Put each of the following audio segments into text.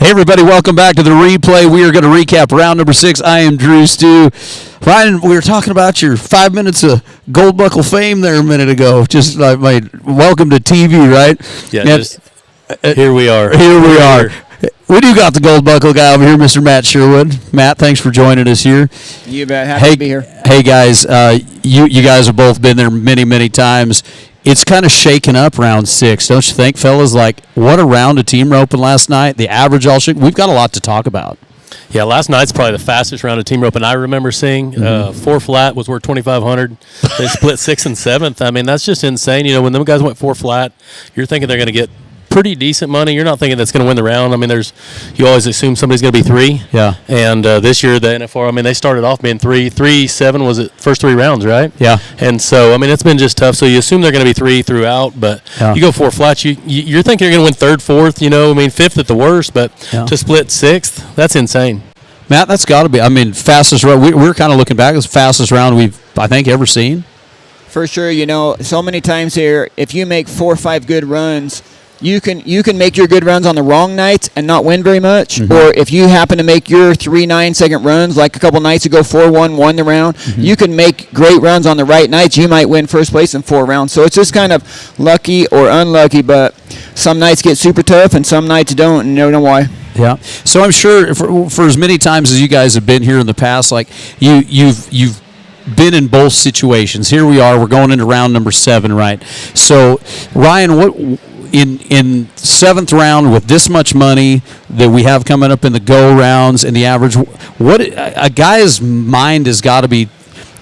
Hey, everybody, welcome back to the replay. We are going to recap round number 6. I am DruStew. Ryan, we were talking about your 5 minutes of gold buckle fame there a minute ago. Just like my welcome to TV, right? Yeah, here we are. Here we are. We do got the gold buckle guy over here, Mr. Matt Sherwood. Matt, thanks for joining us here. You bet. Happy to be here. Hey, guys, you guys have both been there many, many times. It's kind of shaken up round 6, don't you think, fellas? Like, what a round of team roping last night. The average all shook. We've got a lot to talk about. Yeah, last night's probably the fastest round of team roping I remember seeing. 4 flat was worth $2,500. They split 6th and 7th. I mean, that's just insane. You know, when them guys went 4 flat, you're thinking they're going to get pretty decent money. You're not thinking that's going to win the round. I mean, you always assume somebody's going to be 3. Yeah. And this year, the NFR, I mean, they started off being 3-7 was it first 3 rounds, right? Yeah. And so, I mean, it's been just tough. So you assume they're going to be 3 throughout, but you go 4 flats, you're thinking you're going to win 3rd, 4th, you know, I mean, 5th at the worst, but to split 6th, that's insane. Matt, that's got to be, I mean, fastest round. We're kind of looking back. It's the fastest round we've, I think, ever seen. For sure. You know, so many times here, if you make 4 or 5 good runs, you can make your good runs on the wrong nights and not win very much. Or if you happen to make your 3 9-second runs, like a couple nights ago, 4-1, won the round, you can make great runs on the right nights. You might win first place in 4 rounds. So it's just kind of lucky or unlucky, but some nights get super tough and some nights don't, and you don't know why. Yeah. So I'm sure for as many times as you guys have been here in the past, like you've been in both situations. Here we are. We're going into round number 7, right? So, Ryan, what in 7th round with this much money that we have coming up in the go rounds and the average, what a guy's mind has got to be?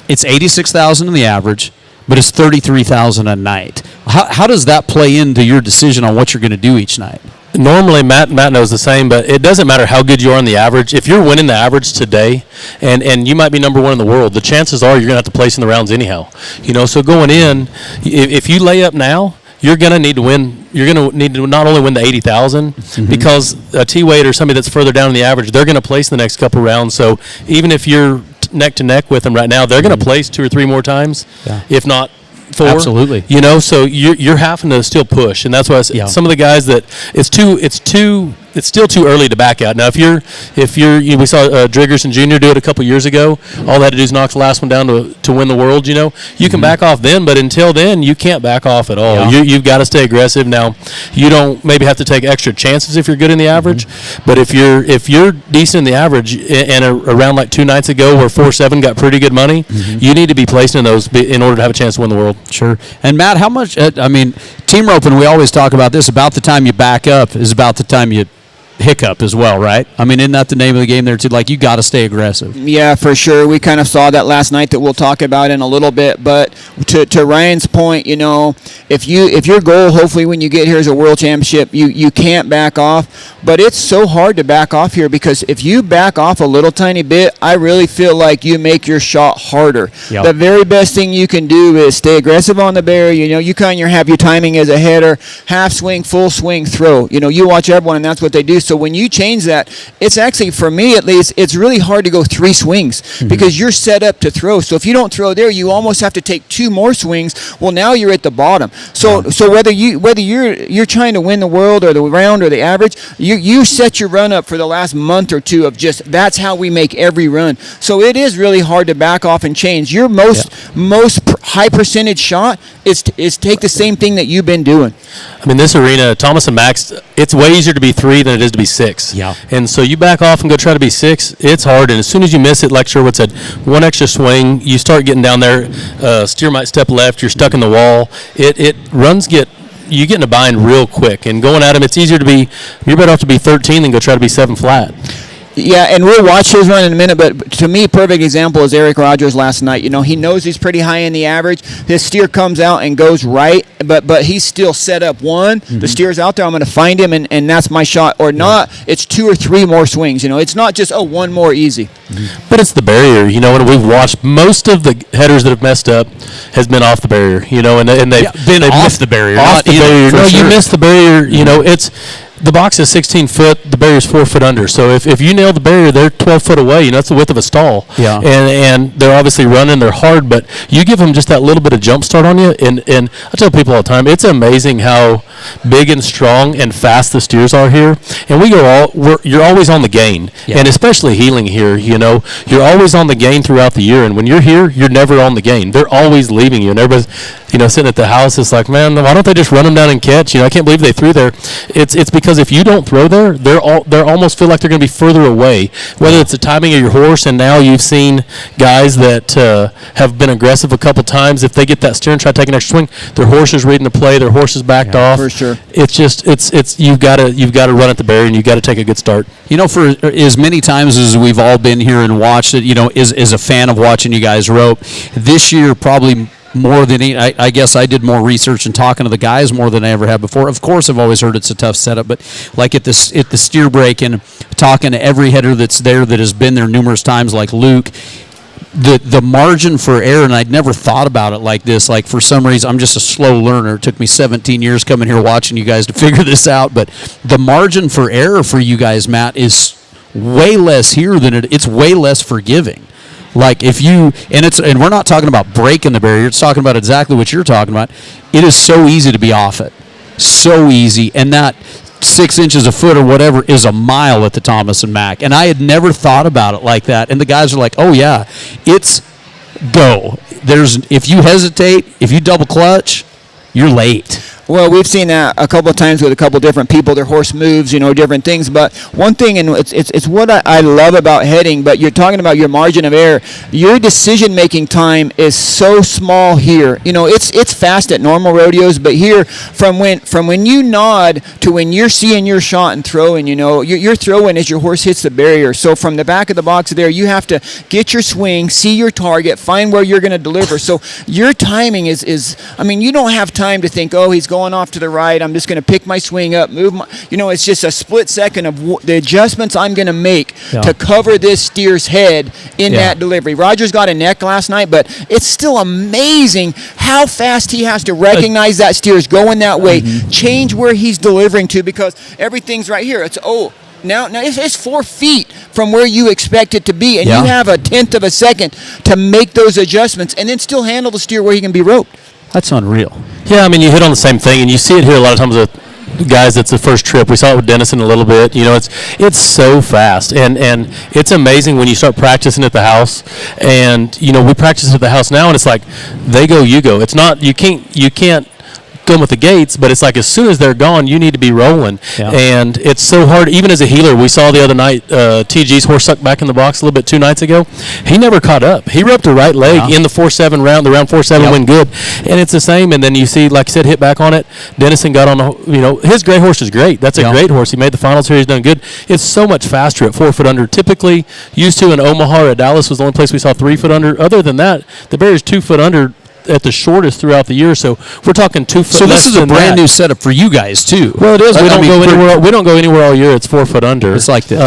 It's $86,000 in the average, but it's $33,000 a night. How does that play into your decision on what you're going to do each night? Normally, Matt knows the same, but it doesn't matter how good you are on the average. If you're winning the average today, and you might be number 1 in the world, the chances are you're going to have to place in the rounds anyhow. You know, so going in, if you lay up now, you're going to need to win. You're going to need to not only win the $80,000 because a T-weight or somebody that's further down in the average, they're going to place in the next couple rounds. So even if you're neck to neck with them right now, they're going to place 2 or 3 more times, if not 4. Absolutely. You know, so you're having to still push, and that's why some of the guys that it's still too early to back out. Now, if you're we saw Drigerson Jr. do it a couple years ago. All they had to do is knock the last one down to win the world. You know, you can back off then, but until then, you can't back off at all. Yeah. You've got to stay aggressive. Now, you don't maybe have to take extra chances if you're good in the average, but if you're decent in the average, and around like 2 nights ago where 4-7 got pretty good money, you need to be placing in those in order to have a chance to win the world. Sure. And Matt, how much? I mean, team roping. We always talk about this. About the time you back up is about the time you hiccup as well, right? I mean, isn't that the name of the game there too? Like, you got to stay aggressive. Yeah, for sure. We kind of saw that last night that we'll talk about in a little bit. But to Ryan's point, you know, if your goal, hopefully when you get here, is a world championship, you can't back off. But it's so hard to back off here because if you back off a little tiny bit, I really feel like you make your shot harder. Yep. The very best thing you can do is stay aggressive on the barrier. You know, you kind of have your timing as a header, half swing, full swing, throw. You know, you watch everyone, and that's what they do. So when you change that, it's actually, for me at least, it's really hard to go 3 swings because you're set up to throw. So if you don't throw there, you almost have to take 2 more swings. Well, now you're at the bottom. So whether you're trying to win the world or the round or the average, you set your run up for the last month or 2 of just that's how we make every run. So it is really hard to back off and change. Your most high percentage shot is take the same thing that you've been doing. I mean, this arena, Thomas and Max, it's way easier to be 3 than it is to be 6. Yeah. And so you back off and go try to be 6, it's hard. And as soon as you miss it, like Sherwood said, 1 extra swing, you start getting down there, steer might step left, you're stuck in the wall. You get in a bind real quick. And going at them, it's easier you're better off to be 13 than go try to be 7 flat. Yeah, and we'll watch his run in a minute, but to me, perfect example is Eric Rogers last night. You know, he knows he's pretty high in the average. His steer comes out and goes right, but he's still set up 1. The steer's out there. I'm going to find him, and that's my shot. Or not, it's 2 or 3 more swings. You know, it's not just, 1 more easy. But it's the barrier, you know, and we've watched most of the headers that have messed up has been off the barrier, you know, and they've been off the barrier. Off the barrier. No, you miss the barrier, you know, the box is 16 foot, the barrier's 4 foot under. So if you nail the barrier, they're 12 foot away. That's the width of a stall. Yeah. And they're obviously running, they're hard, but you give them just that little bit of jump start on you. And I tell people all the time, it's amazing how big and strong and fast the steers are here. And you're always on the gain. Yeah. And especially healing here, you're always on the gain throughout the year. And when you're here, you're never on the gain. They're always leaving you. And everybody's, sitting at the house, it's like, man, why don't they just run them down and catch? I can't believe they threw there. It's because if you don't throw there, they're almost feel like they're going to be further away. Whether it's the timing of your horse, and now you've seen guys that have been aggressive a couple times. If they get that steer and try to take an extra swing, their horse is reading the play, their horse is backed off. For sure. It's just you've got to run at the barrier, and you've got to take a good start. For as many times as we've all been here and watched it, is a fan of watching you guys rope. This year, probably more than I guess I did more research and talking to the guys more than I ever have before. Of course, I've always heard it's a tough setup, but like at the steer break and talking to every header that's there that has been there numerous times, like Luke, the margin for error, and I'd never thought about it like this. Like, for some reason, I'm just a slow learner. It took me 17 years coming here watching you guys to figure this out, but the margin for error for you guys, Matt, is way less here than it's way less forgiving. Like, if you, and we're not talking about breaking the barrier, it's talking about exactly what you're talking about. It is so easy to be off it. So easy. And that 6 inches a foot or whatever is a mile at the Thomas and Mack. And I had never thought about it like that. And the guys are like, oh yeah, it's go. If you hesitate, if you double clutch, you're late. Well, we've seen that a couple of times with a couple of different people. Their horse moves, different things. But one thing, and it's what I love about heading, but you're talking about your margin of error. Your decision-making time is so small here. It's fast at normal rodeos, but here, from when you nod to when you're seeing your shot and throwing, you're throwing as your horse hits the barrier. So from the back of the box there, you have to get your swing, see your target, find where you're going to deliver. So your timing is you don't have time to think, oh, he's going off to the right, I'm just going to pick my swing up, move my, it's just a split second of the adjustments I'm going to make to cover this steer's head in that delivery. Roger's got a neck last night, but it's still amazing how fast he has to recognize that steer's going that way, change where he's delivering to, because everything's right here. Now it's 4 feet from where you expect it to be, and you have a tenth of a second to make those adjustments and then still handle the steer where he can be roped. That's unreal. Yeah, you hit on the same thing, and you see it here a lot of times with guys. That's the first trip. We saw it with Dennison a little bit. It's so fast, and it's amazing when you start practicing at the house. And we practice at the house now, and it's like they go, you go. It's not you can't go with the gates, but it's like as soon as they're gone, you need to be rolling. And it's so hard. Even as a healer, we saw the other night TG's horse sucked back in the box a little bit 2 nights ago. He never caught up. He roped the right leg in the 4-7 round. The round 4-7 went good, and it's the same. And then you see, like I said, hit back on it. Dennison got on the, his gray horse is great. That's a great horse. He made the finals here. He's done good. It's so much faster at 4 foot under. Typically used to in Omaha or at Dallas was the only place we saw 3 foot under. Other than that, the barrier's 2 foot under at the shortest throughout the year. So we're talking 2 foot. So this is a brand new setup for you guys too. Well, it is. We don't go anywhere. We don't go anywhere all year. It's 4 foot under. It's like this.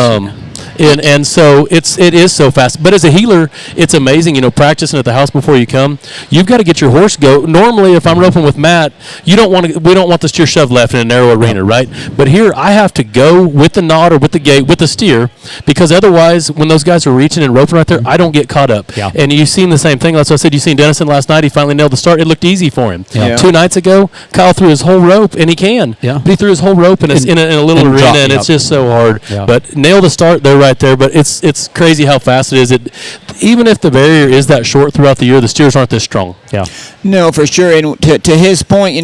And so it is so fast. But as a healer, it's amazing. Practicing at the house before you come, you've got to get your horse go. Normally, if I'm roping with Matt, we don't want the steer shoved left in a narrow arena, right? But here, I have to go with the nod or with the gate with the steer, because otherwise, when those guys are reaching and roping right there, I don't get caught up. Yeah. And you've seen the same thing. Like I said, you've seen Dennison last night. He finally nailed the start. It looked easy for him. Yeah. 2 nights ago, Kyle threw his whole rope, and he can. Yeah. But he threw his whole rope in a little arena, and it's just so hard. Yeah. But nail the start, they're right there. But it's crazy how fast it is. Even if the barrier is that short throughout the year, the steers aren't this strong. Yeah. No, for sure. And to his point,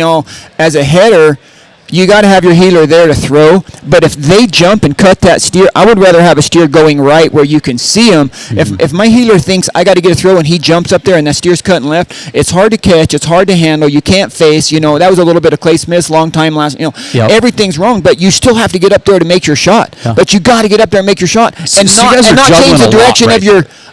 as a header, you got to have your healer there to throw. But if they jump and cut that steer, I would rather have a steer going right where you can see him. If my healer thinks I got to get a throw and he jumps up there and that steer's cutting left, it's hard to catch. It's hard to handle. You can't face. That was a little bit of Clay Smith's long time last. Everything's wrong, but you still have to get up there to make your shot. Yeah. But you got to get up there and make your shot, and not change the direction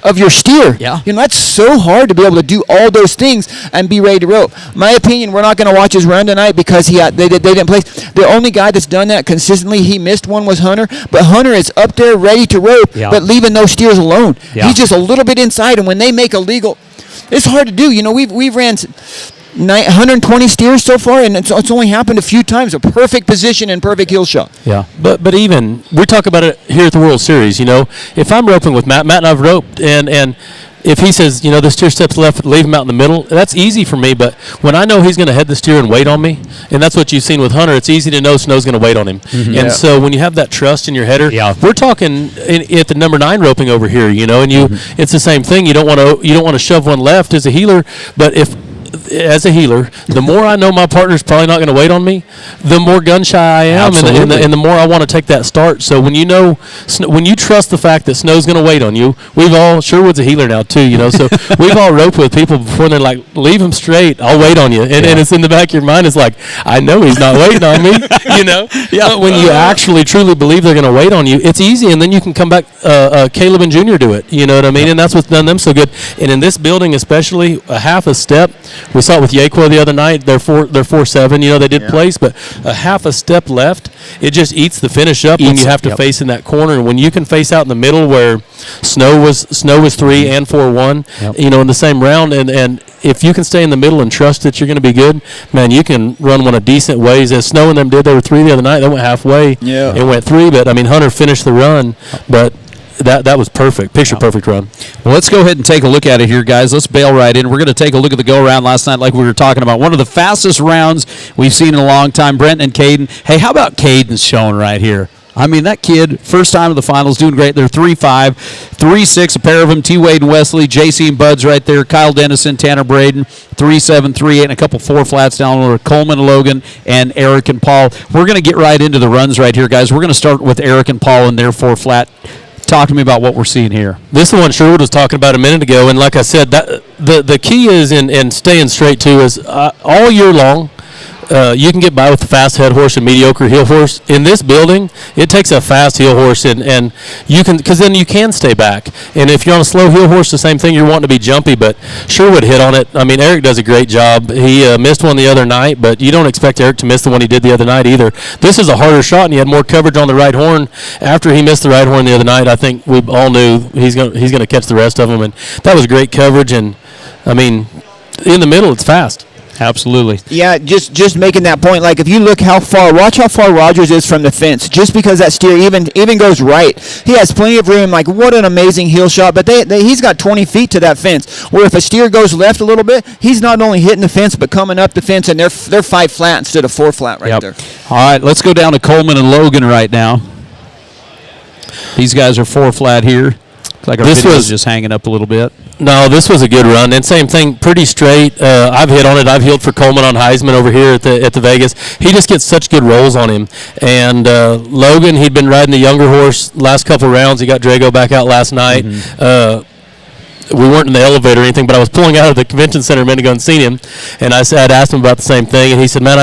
of your steer. Yeah. That's so hard to be able to do all those things and be ready to rope. My opinion, we're not going to watch his run tonight because they didn't place. The only guy that's done that consistently, he missed one, was Hunter. But Hunter is up there ready to rope, but leaving those steers alone. Yeah. He's just a little bit inside, and when they make a legal, it's hard to do. We've ran 120 steers so far, and it's only happened a few times. A perfect position and perfect heel shot. Yeah. But even we talk about it here at the World Series. If I'm roping with Matt and I've roped, and if he says, the steer steps left, leave him out in the middle, that's easy for me. But when I know he's going to head the steer and wait on me, and that's what you've seen with Hunter, it's easy to know Snow's going to wait on him. Mm-hmm. And so when you have that trust in your header, we're talking at the number 9 roping over here, and it's the same thing. You don't want to shove one left as a healer, but as a healer, the more I know my partner's probably not going to wait on me, the more gun shy I am, and the more I want to take that start. So when when you trust the fact that Snow's going to wait on you, Sherwood's a healer now too, so we've all roped with people before, and they're like, leave him straight, I'll wait on you, and it's in the back of your mind, it's like, I know he's not waiting on me, But when you actually truly believe they're going to wait on you, it's easy, and then you can come back. Caleb and Junior do it, you know what I mean, and that's what's done them so good. And in this building especially, a half a step. We saw it with Yaquo the other night. They're 4-7. They did place, but a half a step left, it just eats the finish up when you have to face in that corner. And when you can face out in the middle where Snow was 3 and 4-1, in the same round, and if you can stay in the middle and trust that you're going to be good, man, you can run one of decent ways. As Snow and them did, they were 3 the other night. They went halfway and went 3, but Hunter finished the run, but. That was perfect. Perfect run. Well, let's go ahead and take a look at it here, guys. Let's bail right in. We're going to take a look at the go-around last night like we were talking about. One of the fastest rounds we've seen in a long time. Brent and Caden. Hey, how about Caden's showing right here? That kid, first time in the finals, doing great. They're 3-5, 3-6, a pair of them, T-Wade and Wesley, JC and Buds right there, Kyle Dennison, Tanner Braden, 3-7, 3-8, and a couple 4 flats down lower, Coleman, Logan, and Eric and Paul. We're going to get right into the runs right here, guys. We're going to start with Eric and Paul and their 4 flat. Talk to me about what we're seeing here. This is the one Sherwood was talking about a minute ago, and like I said, that the key is in staying straight too is all year long. You can get by with a fast head horse and mediocre heel horse. In this building, it takes a fast heel horse, and you can, because then you can stay back. And if you're on a slow heel horse, the same thing. You're wanting to be jumpy, but Sherwood hit on it. Eric does a great job. He missed one the other night, but you don't expect Eric to miss the one he did the other night either. This is a harder shot, and he had more coverage on the right horn. After he missed the right horn the other night, I think we all knew he's gonna catch the rest of them, and that was great coverage. And in the middle, it's fast. Absolutely. Yeah, just making that point. Like, if you look watch how far Rogers is from the fence. Just because that steer even goes right, he has plenty of room. Like, what an amazing heel shot. But he's got 20 feet to that fence. Where if a steer goes left a little bit, he's not only hitting the fence but coming up the fence, and they're 5 flat instead of 4 flat right there. All right, let's go down to Coleman and Logan right now. These guys are 4 flat here. Looks like our video is just hanging up a little bit. No, this was a good run, and same thing, pretty straight. I've hit on it. I've heeled for Coleman on Heisman over here at the Vegas. He just gets such good rolls on him. And Logan, he'd been riding the younger horse last couple rounds. He got Drago back out last night. Mm-hmm. We weren't in the elevator or anything, but I was pulling out of the convention center a minute ago and seen him, and I'd asked him about the same thing, and he said, man,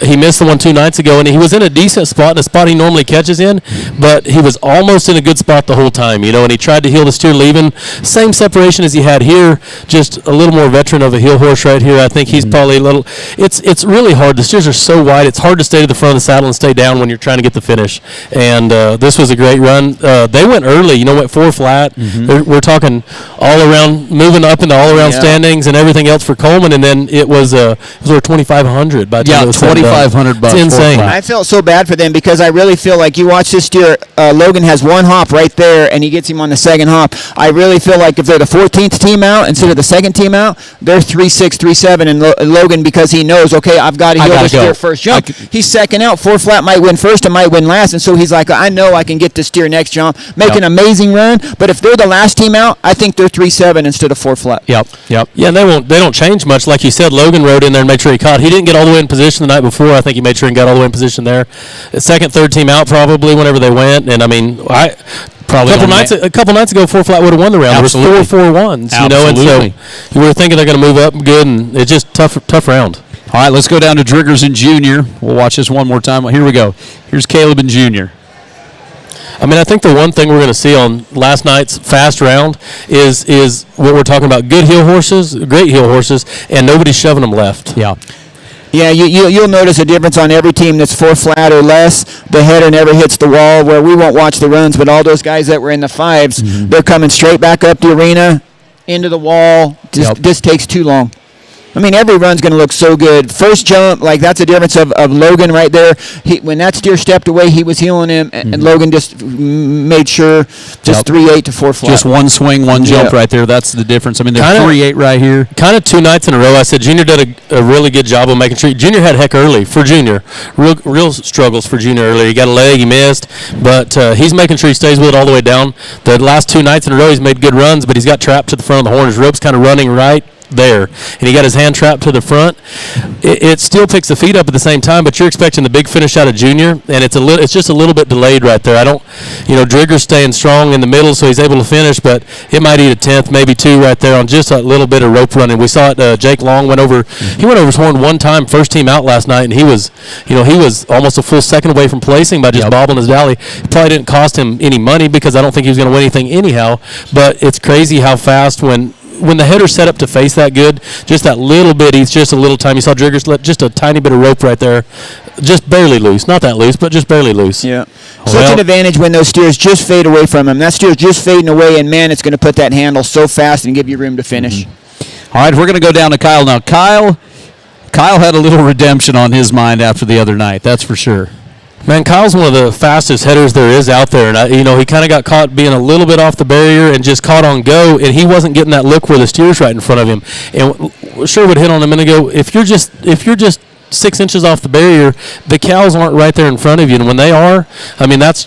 he missed the one 2 nights ago, and he was in a decent spot, in a spot he normally catches in, but he was almost in a good spot the whole time, and he tried to heel the steer leaving. Same separation as he had here, just a little more veteran of a heel horse right here. I think he's probably a little, it's really hard. The steers are so wide, it's hard to stay to the front of the saddle and stay down when you're trying to get the finish, and this was a great run. They went early, went 4 flat. Mm-hmm. We're talking all around, moving up into all around standings and everything else for Coleman, and then it was over $2,500 by the time it was $2,500. It's insane. I felt so bad for them because I really feel like you watch this steer. Logan has 1 hop right there, and he gets him on the 2nd hop. I really feel like if they're the 14th team out instead of the 2nd team out, they're 3-6, 3-7, and Logan, because he knows, okay, I've got to heel the steer first jump. He's 2nd out, 4 flat, might win first and might win last, and so he's like, I know I can get the steer next jump, make an amazing run. But if they're the last team out, I think they're 3-7 instead of 4 flat. Yep. Yeah, and they don't change much. Like you said, Logan rode in there and made sure he caught. He didn't get all the way in position the night before. I think he made sure and got all the way in position there. 2nd, 3rd team out probably whenever they went. And probably a couple nights ago, 4 flat would have won the round. Absolutely. There was 4 4-1s, and so you were thinking they're going to move up good, and it's just tough round. All right, let's go down to Driggers and Junior. We'll watch this one more time. Here we go. Here's Caleb and Junior. I think the one thing we're going to see on last night's fast round is what we're talking about: good heel horses, great heel horses, and nobody's shoving them left. Yeah. Yeah, you'll notice a difference on every team that's 4 flat or less. The header never hits the wall, where we won't watch the runs, but all those guys that were in the 5s, they're coming straight back up the arena, into the wall. This takes too long. I mean, every run's going to look so good. First jump, like that's the difference of Logan right there. When that steer stepped away, he was heeling him, and Logan just made sure just 3.8 to 4 flat. Just one swing, one jump right there. That's the difference. I mean, there's 3.8 right here. Kind of 2 nights in a row, I said Junior did a really good job of making sure. Junior had heck early for Junior. Real struggles for Junior early. He got a leg, he missed, but he's making sure he stays with it all the way down. The last 2 nights in a row, he's made good runs, but he's got trapped to the front of the horn. His rope's kind of running right there, and he got his hand trapped to the front. It still picks the feet up at the same time, but you're expecting the big finish out of Junior, and it's just a little bit delayed right there. Drigger's staying strong in the middle, so he's able to finish, but it might eat a tenth, maybe 2 right there on just a little bit of rope running. We saw it. Jake Long went over. He went over his horn one time, first team out last night, and he was almost a full second away from placing by just bobbling his dolly. It probably didn't cost him any money because I don't think he was going to win anything anyhow. But it's crazy how fast when the header's set up to face that good, just that little bit, he's just a little time. You saw Driggers let just a tiny bit of rope right there, just barely loose. Not that loose, but just barely loose. Yeah. Such an advantage when those steers just fade away from him. That steer's just fading away, and, man, it's going to put that handle so fast and give you room to finish. All right, we're going to go down to Kyle now. Kyle had a little redemption on his mind after the other night, that's for sure. Man, Kyle's one of the fastest headers there is out there, and he kind of got caught being a little bit off the barrier and just caught on go, and he wasn't getting that look where the steer's right in front of him. And Sherwood hit on him a minute ago. If you're just 6 inches off the barrier, the cows aren't right there in front of you, and when they are, I mean that's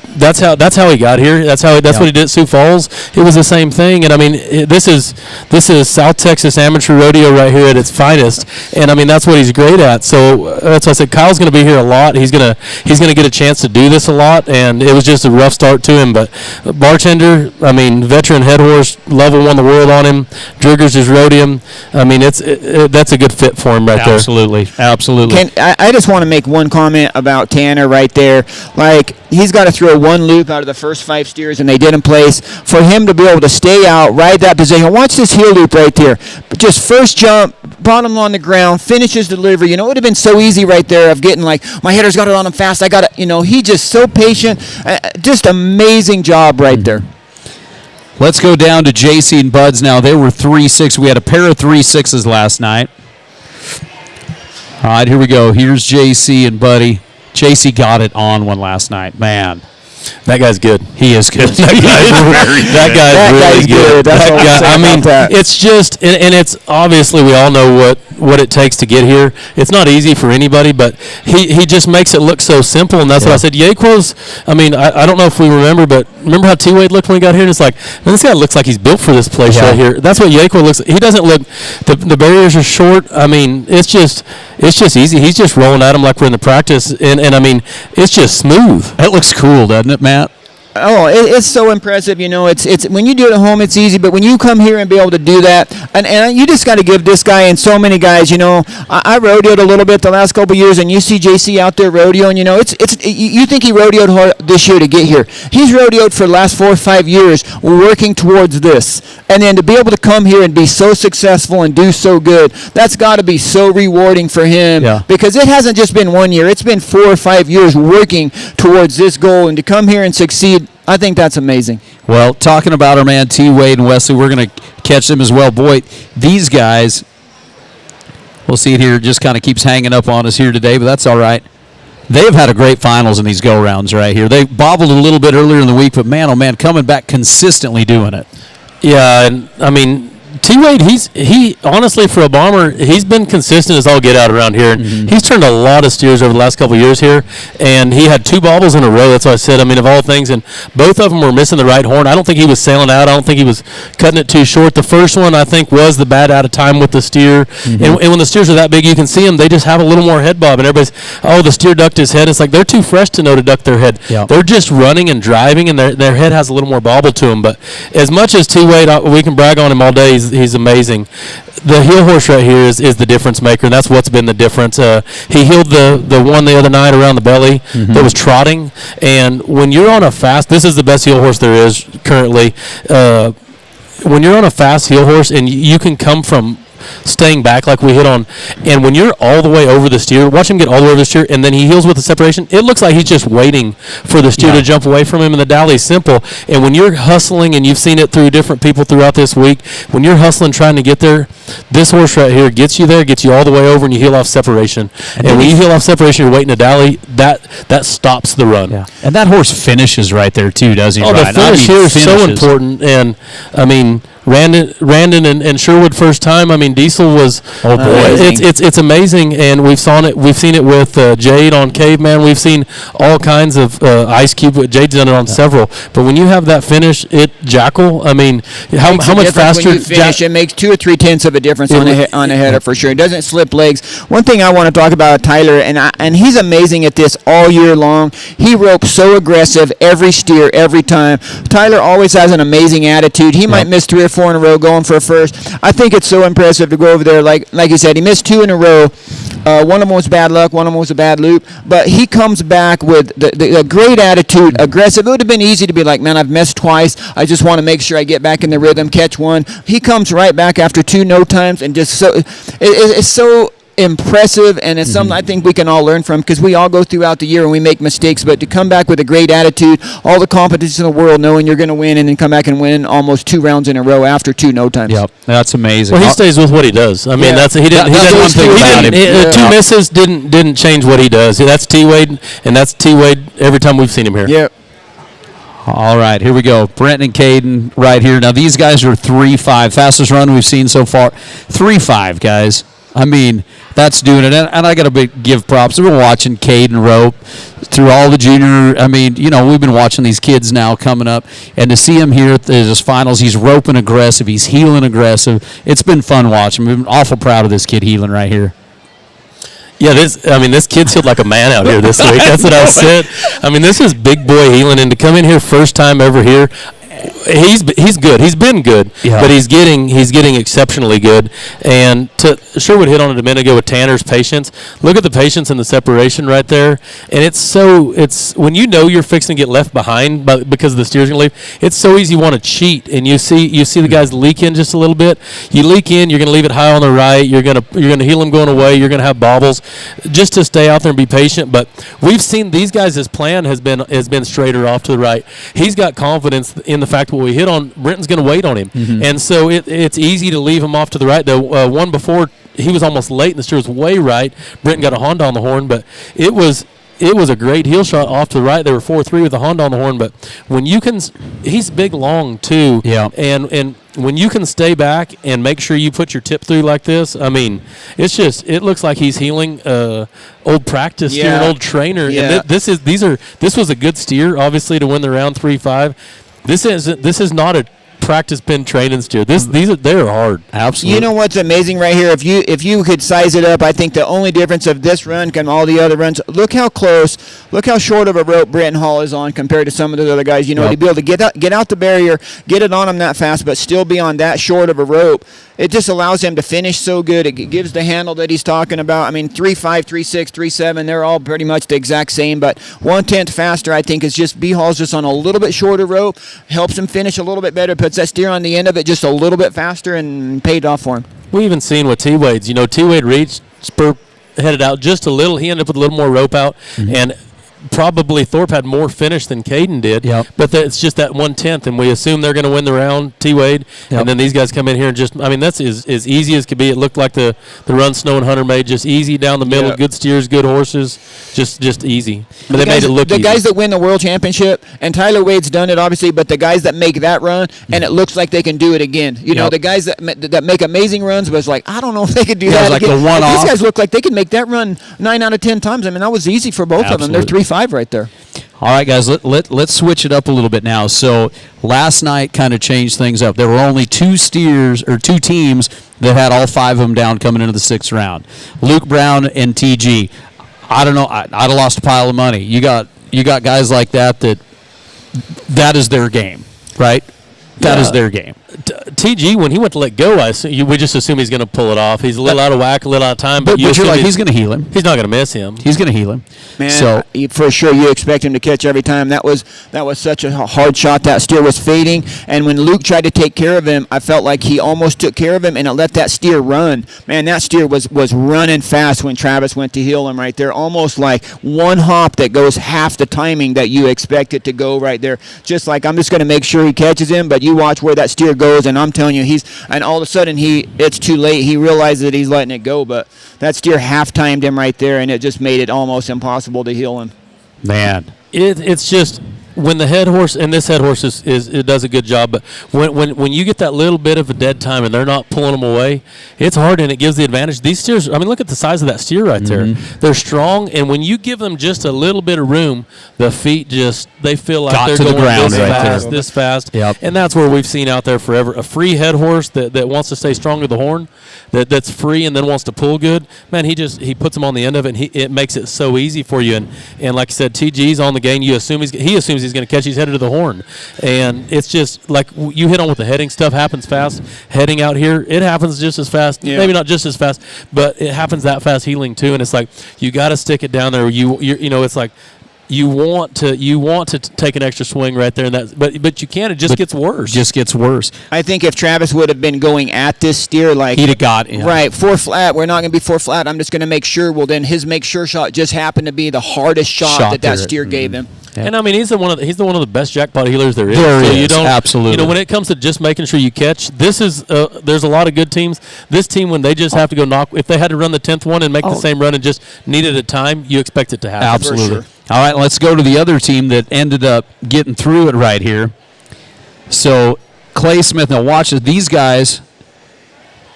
how he got here. That's what he did at Sioux Falls. It was the same thing, and I mean this is South Texas amateur rodeo right here at its finest, and I mean that's what he's great at. So that's why I said Kyle's going to be here a lot. He's gonna get a chance to do this a lot, and it was just a rough start to him. But bartender, I mean veteran head horse, level 1 the world on him. Driggers just rode him. I mean that's a good fit for him right there. Absolutely. I just want to make one comment about Tanner right there. Like, he's got to throw one loop out of the first 5 steers, and they didn't place. For him to be able to stay out, ride that position. Watch this heel loop right there. But just first jump, bottom on the ground, finishes delivery. It would have been so easy right there of getting like, my hitter's got it on him fast. I got it. He just so patient. Just amazing job right there. Let's go down to JC and Buds now. They were 3-6. We had a pair of 3-6s last night. All right, here we go. Here's JC and Buddy. JC got it on one last night. Man. That guy's good. He is good. That guy's really good. That's what I'm saying about that. It's just, and it's obviously we all know what it takes to get here. It's not easy for anybody, but he just makes it look so simple, and that's what I said. Yaquo's, I mean, I don't know if we remember, but remember how T-Wade looked when he got here? And it's like, man, this guy looks like he's built for this place right here. That's what Yaqua looks like. He doesn't look, the barriers are short. I mean, it's just easy. He's just rolling at him like we're in the practice, and I mean, it's just smooth. That looks cool, doesn't it, Matt? Oh, it's so impressive. It's when you do it at home, it's easy. But when you come here and be able to do that, and you just got to give this guy and so many guys. I rodeoed a little bit the last couple of years, and you see JC out there rodeoing. You think he rodeoed hard this year to get here? He's rodeoed for the last 4 or 5 years, working towards this, and then to be able to come here and be so successful and do so good, that's got to be so rewarding for him. Yeah. Because it hasn't just been 1 year; it's been 4 or 5 years working towards this goal, and to come here and succeed. I think that's amazing. Well, talking about our man T-Wade and Wesley, we're going to catch them as well. Boy, these guys, we'll see it here, just kind of keeps hanging up on us here today, but that's all right. They've had a great finals in these go-rounds right here. They bobbled a little bit earlier in the week, but man, oh man, coming back consistently doing it. Yeah, and I mean, T-Wade, he honestly, for a bomber, he's been consistent as all get out around here. And he's turned a lot of steers over the last couple of years here, and he had 2 bobbles in a row. That's what I said. I mean, of all things, and both of them were missing the right horn. I don't think he was sailing out. I don't think he was cutting it too short. The first one, I think, was the bad out of time with the steer. And when the steers are that big, you can see them. They just have a little more head bob, and everybody's, the steer ducked his head. It's like they're too fresh to know to duck their head. Yep. They're just running and driving, and their head has a little more bobble to them. But as much as T-Wade, we can brag on him all day. He's amazing. The heel horse right here is the difference maker, and that's what's been the difference. He healed the one the other night around the belly that was trotting, and when you're on a fast, this is the best heel horse there is currently. When you're on a fast heel horse and you can come from staying back like we hit on. And when you're all the way over the steer, watch him get all the way over the steer, and then he heels with the separation. It looks like he's just waiting for the steer to jump away from him, and the dally is simple. And when you're hustling, and you've seen it through different people throughout this week, when you're hustling trying to get there, this horse right here gets you there, gets you all the way over, and you heel off separation. And when you heel off separation, you're waiting a dally, that stops the run. Yeah. And that horse finishes right there too, does he? Oh, Ryan? the finish here is so important. And I mean, Randon and Sherwood first time. I mean, Diesel was. Oh boy, it's amazing, and we've seen it with Jade on Caveman. We've seen all kinds of Ice Cube. Jade's done it on several. But when you have that finish, Jackal. I mean, how much faster? When you finish, it makes 2 or 3 tenths of a difference on a header for sure. It doesn't slip legs. One thing I want to talk about Tyler, and he's amazing at this all year long. He ropes so aggressive every steer, every time. Tyler always has an amazing attitude. He might miss 3 or 4 in a row going for a first. I think it's so impressive to go over there. Like you said, he missed 2 in a row. One of them was bad luck. One of them was a bad loop. But he comes back with the great attitude, aggressive. It would have been easy to be like, man, I've missed twice. I just want to make sure I get back in the rhythm, catch one. He comes right back after 2 no times, and just it's so impressive, and it's something I think we can all learn from, because we all go throughout the year and we make mistakes, but to come back with a great attitude, all the competence in the world, knowing you're going to win, and then come back and win almost 2 rounds in a row after 2 no times. Yep, that's amazing. Well, he stays with what he does. I mean, that's he didn't. That's one thing about him. 2 misses didn't change what he does. That's T Wade, and that's T Wade every time we've seen him here. Yep. All right, here we go. Brent and Caden right here. Now, these guys are 3.5. Fastest run we've seen so far. 3.5, guys. I mean, that's doing it. And I got to give props. We've been watching Caden rope through all the junior. I mean, we've been watching these kids now coming up. And to see him here at his finals, he's roping aggressive. He's heeling aggressive. It's been fun watching. We've been awful proud of this kid heeling right here. Yeah, this kid's heeled like a man out here this week. That's what I said. I mean, this is big boy heeling, and to come in here first time ever here, he's good. He's been good, but he's getting exceptionally good. And Sherwood hit on it a minute ago with Tanner's patience. Look at the patience and the separation right there. And it's when you know you're fixing to get left behind because the steer's gonna leave. It's so easy you want to cheat, and you see the guys leak in just a little bit. You leak in, you're gonna leave it high on the right. You're gonna heel them going away. You're gonna have bobbles, just to stay out there and be patient. But we've seen these guys. His plan has been straighter off to the right. He's got confidence in the fact what we hit on, Brenton's going to wait on him. And so it's easy to leave him off to the right. The one before, he was almost late, and the steer was way right. Brenton got a Honda on the horn, but it was a great heel shot off to the right. They were 4-3 with the Honda on the horn, but when you can, he's big, long too. Yeah. And when you can stay back and make sure you put your tip through like this, I mean, it looks like he's heeling old practice steer, an old trainer. Yeah. And this was a good steer, obviously, to win the round 3-5. This is not a practice pin training steer. They're hard. Absolutely. You know what's amazing right here? If you could size it up, I think the only difference of this run and all the other runs, look how short of a rope Brenton Hall is on compared to some of the other guys. To be able to get out the barrier, get it on him that fast, but still be on that short of a rope. It just allows him to finish so good. It gives the handle that he's talking about. I mean, 3.5, 3.6, 3.7, they're all pretty much the exact same, but 1/10 faster, I think, is just B-Hall's just on a little bit shorter rope, helps him finish a little bit better, puts that steer on the end of it just a little bit faster, and paid off for him. We even seen with T-Wade's. T-Wade reached, spur headed out just a little. He ended up with a little more rope out, and probably Thorpe had more finish than Caden did, but it's just that 1/10, and we assume they're going to win the round, T-Wade, and then these guys come in here and that's as easy as could be. It looked like the run Snow and Hunter made, just easy down the middle, good steers, good horses, just easy. But they made it look easy. The guys that win the World Championship, and Tyler Wade's done it, obviously, but the guys that make that run, and it looks like they can do it again. The guys that make amazing runs, but it's like, I don't know if they could do that like again. The one-off. These guys look like they could make that run 9 out of 10 times. I mean, that was easy for both of them. They're 3.5 right there. All right, guys, let's switch it up a little bit now. So last night kind of changed things up. There were only 2 steers or 2 teams that had all 5 of them down coming into the 6th round. Luke Brown and TG. I don't know. I'd have lost a pile of money. You got guys like that is their game, right? That is their game. TG, when he went to let go, we just assume he's going to pull it off. He's a little out of whack, a little out of time. But you're like, he's going to heal him. He's not going to miss him. He's going to heal him. Man, so for sure, you expect him to catch every time. That was such a hard shot. That steer was fading, and when Luke tried to take care of him, I felt like he almost took care of him, and it let that steer run. Man, that steer was running fast when Travis went to heel him right there, almost like one hop that goes half the timing that you expect it to go right there. Just like, I'm just going to make sure he catches him, but you watch where that steer goes, and I'm telling you, and all of a sudden it's too late. He realizes that he's letting it go, but that steer half-timed him right there, and it just made it almost impossible to heel him. Man. It's just when the head horse, and this head horse it does a good job, but when you get that little bit of a dead time and they're not pulling them away, it's hard and it gives the advantage. These steers, I mean, look at the size of that steer right there. They're strong, and when you give them just a little bit of room, the feet they feel like they're going this fast. Yep. And that's where we've seen out there forever. A free head horse that wants to stay strong to the horn, that's free and then wants to pull good. Man, he puts them on the end of it, and it makes it so easy for you. And like I said, TG's on the game. He assumes he's going to catch. He's headed to the horn, and it's just like you hit on with the heading stuff. Happens fast. Heading out here, it happens just as fast. Yeah. Maybe not just as fast, but it happens that fast. Healing too, and it's like you got to stick it down there. It's like. You want to take an extra swing right there, and but you can't. It just gets worse. Just gets worse. I think if Travis would have been going at this steer, like he'd have got in. Right, 4 flat. We're not going to be 4 flat. I'm just going to make sure. Well, then his make sure shot just happened to be the hardest shot that steer gave him. Yeah. And I mean, he's one of the best jackpot healers there is. Absolutely. When it comes to just making sure you catch, this is there's a lot of good teams. This team, when they just have to go knock, if they had to run the 10th one and make the same run and just needed a time, you expect it to happen. Absolutely. For sure. All right, let's go to the other team that ended up getting through it right here. So Clay Smith. Now watch this. These guys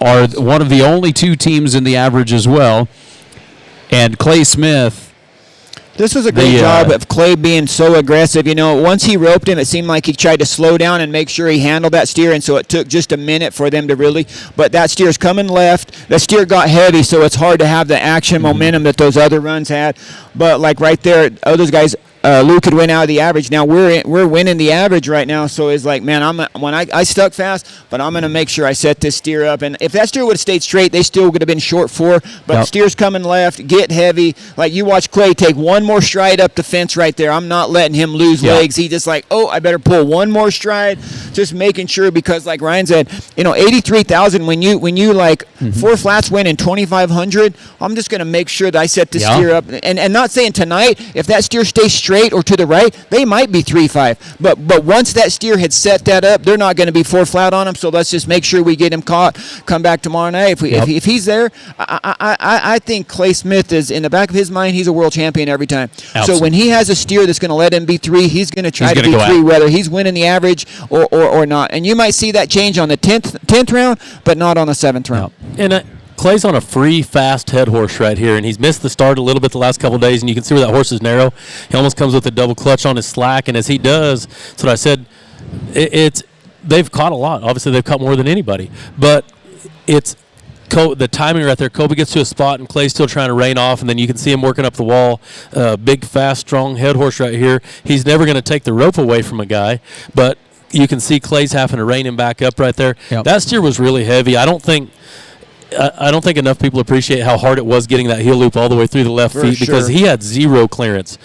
are one of the only 2 teams in the average as well, and Clay Smith. This was a great job of Clay being so aggressive. Once he roped him, it seemed like he tried to slow down and make sure he handled that steer, and so it took just a minute for them to really. But that steer's coming left. The steer got heavy, so it's hard to have the action momentum that those other runs had. But like right there, those guys. Luke could win out of the average. Now we're winning the average right now, so it's like, man, I stuck fast, but I'm gonna make sure I set this steer up. And if that steer would have stayed straight, they still would have been short 4. But steer's coming left, get heavy. Like you watch Clay take one more stride up the fence right there. I'm not letting him lose legs. He just like, I better pull one more stride, just making sure, because like Ryan said, 83,000. When you like 4 flats win in 2,500, I'm just gonna make sure that I set the steer up. And not saying tonight, if that steer stays straight or to the right, they might be 3-5. But once that steer had set that up, they're not going to be 4 flat on him. So let's just make sure we get him caught. Come back tomorrow night. If he's there, I think Clay Smith is in the back of his mind. He's a world champion every time. Absolutely. So when he has a steer that's going to let him be 3, he's going to try to be 3, whether he's winning the average or not. And you might see that change on the 10th round, but not on the 7th round. And Clay's on a free, fast head horse right here, and he's missed the start a little bit the last couple of days, and you can see where that horse is narrow. He almost comes with a double clutch on his slack, and as he does, that's what I said, they've caught a lot. Obviously, they've caught more than anybody, but it's the timing right there. Kobe gets to a spot, and Clay's still trying to rein off, and then you can see him working up the wall. Big, fast, strong head horse right here. He's never going to take the rope away from a guy, but you can see Clay's having to rein him back up right there. Yep. That steer was really heavy. I don't think enough people appreciate how hard it was getting that heel loop all the way through the left feet, because he had zero clearance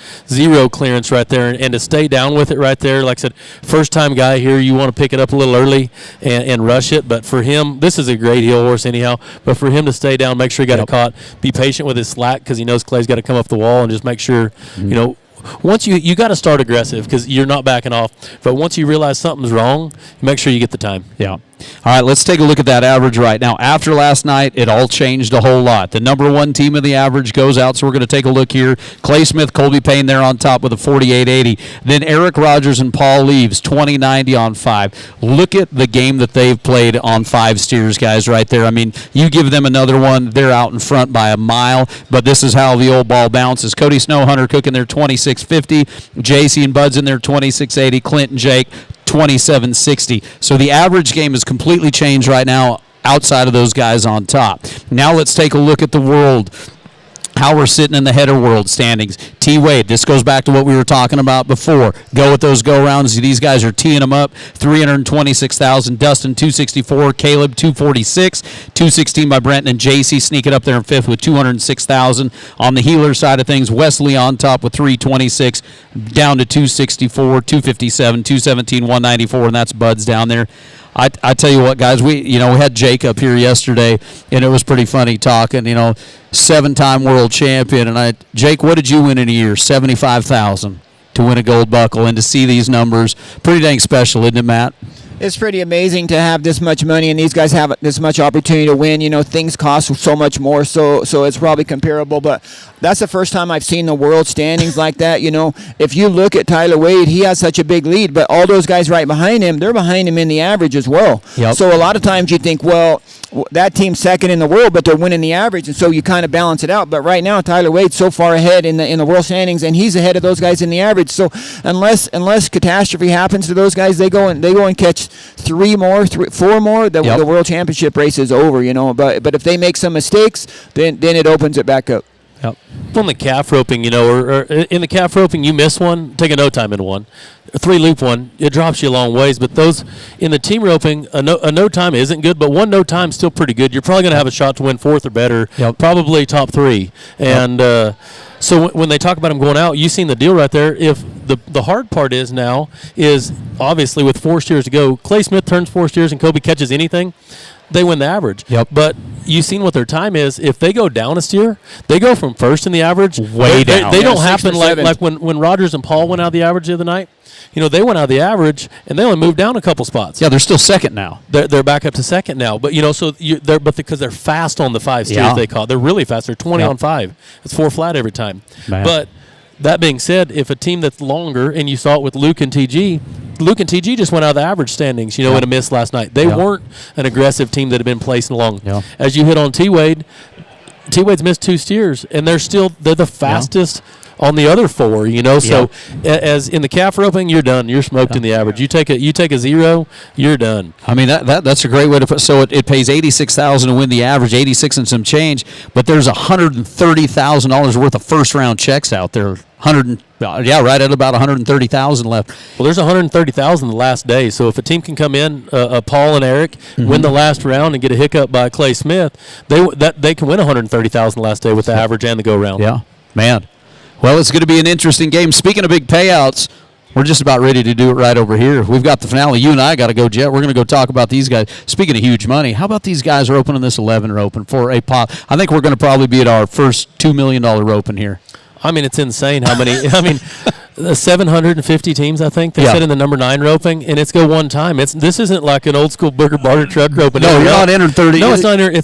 right there, and to stay down with it right there, like I said, first time guy here, you want to pick it up a little early and rush it, but for him, this is a great heel horse anyhow, but for him to stay down, make sure he got it caught, be patient with his slack, because he knows Clay's got to come up the wall, and just make sure, once you got to start aggressive, because you're not backing off, but once you realize something's wrong, make sure you get the time. Yeah. All right, let's take a look at that average right now. After last night, it all changed a whole lot. The number 1 team of the average goes out, so we're going to take a look here. Clay Smith, Colby Payne there on top with a 48.80. Then Eric Rogers and Paul Leaves, 20.90 on 5. Look at the game that they've played on 5 steers, guys, right there. I mean, you give them another one, they're out in front by a mile, but this is how the old ball bounces. Cody Snowhunter cooking their 26.50. JC and Bud's in their 26.80. Clint and Jake, 27.60. So the average game has completely changed right now outside of those guys on top. Now let's take a look at the world. how we're sitting in the head of world standings. T. Wade, this goes back to what we were talking about before. Go with those go-rounds. These guys are teeing them up. 326,000. Dustin, 264. Caleb, 246. 216 by Brent, and JC sneaking up there in fifth with 206,000. On the healer side of things, Wesley on top with 326, down to 264, 257, 217, 194, and that's Bud's down there. I tell you what, guys, we had Jake up here yesterday, and it was pretty funny talking. 7-time world champion, and Jake, what did you win in a year? 75,000 to win a gold buckle, and to see these numbers, pretty dang special, isn't it, Matt? It's pretty amazing to have this much money and these guys have this much opportunity to win. Things cost so much more, so it's probably comparable. But that's the first time I've seen the world standings like that. If you look at Tyler Wade, he has such a big lead, but all those guys right behind him, they're behind him in the average as well. Yep. So a lot of times you think, well, that team's second in the world, but they're winning the average, and so you kind of balance it out. But right now, Tyler Wade's so far ahead in the world standings, and he's ahead of those guys in the average. So unless catastrophe happens to those guys, they go and catch 4 more. The world championship race is over. But if they make some mistakes, then it opens it back up. Yep. On the calf roping, or in the calf roping, you miss one, take a no time in one. A 3-loop one, it drops you a long ways. But those in the team roping, a no time isn't good, but one no time is still pretty good. You're probably going to have a shot to win fourth or better, probably top 3. And so when they talk about them going out, you've seen the deal right there. If the hard part is obviously with 4 steers to go, Clay Smith turns 4 steers and Kobe catches anything, they win the average. Yep. But you've seen what their time is. If they go down a steer, they go from first in the average. Way down. They don't happen like when Rogers and Paul went out of the average the other night. They went out of the average and they only moved down a couple spots. Yeah, they're still second now. They're back up to second now. But because they're fast on the 5 steers, they call it. They're really fast. They're 20 on 5. It's 4 flat every time. Man. But that being said, if a team that's longer, and you saw it with Luke and TG just went out of the average standings, in a miss last night. They weren't an aggressive team that had been placing along. Yeah. As you hit on T-Wade's missed 2 steers, and they're the fastest on the other 4, So as in the calf roping, you're done. You're smoked in the average. You take a 0, you're done. I mean that's a great way to put. So it pays $86,000 to win the average, 86 and some change. But there's $130,000 worth of first round checks out there. Right at about $130,000 left. Well, there's $130,000 the last day. So if a team can come in, Paul and Eric, win the last round and get a hiccup by Clay Smith, they can win $130,000 the last day with the average and the go round. Yeah, man. Well, it's going to be an interesting game. Speaking of big payouts, we're just about ready to do it right over here. We've got the finale. You and I got to go, Jet. We're going to go talk about these guys. Speaking of huge money, how about these guys are opening this 11 roping for a pot? I think we're going to probably be at our first $2 million roping here. I mean, it's insane how many. 750 teams, I think they said in the number 9 roping, and it's go one time. This isn't like an old school burger barter truck roping. No, you're not entered 30. No, it's not entered.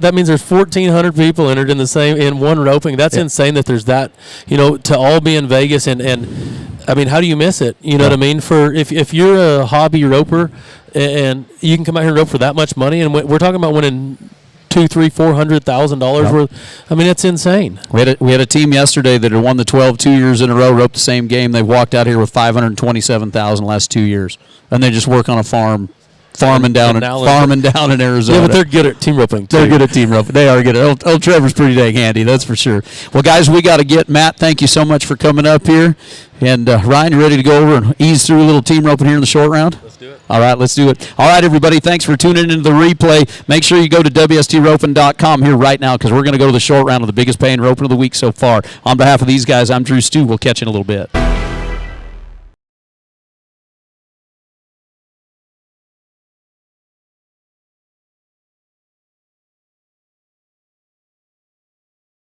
That means there's 1,400 people entered in one roping. That's insane that there's that. To all be in Vegas and I mean, how do you miss it? You know what I mean? For if you're a hobby roper and you can come out here and rope for that much money, and we're talking about winning $200,000-$400,000 worth. I mean, it's insane. We had a team yesterday that had won the 12 2 years in a row, roped the same game. They've walked out here with $527,000 last 2 years, and they just work on a farming down in Arizona. Yeah, but they're good at team roping. They're good at team roping. They are good. Old Trevor's pretty dang handy, that's for sure. Well, guys, we got to get Matt. Thank you so much for coming up here. And Ryan, you ready to go over and ease through a little team roping here in the short round? Let's do it. All right, let's do it. All right, everybody, thanks for tuning into the replay. Make sure you go to WSTroping.com here right now because we're going to go to the short round of the biggest paying roping of the week so far. On behalf of these guys, I'm DruStew. We'll catch you in a little bit.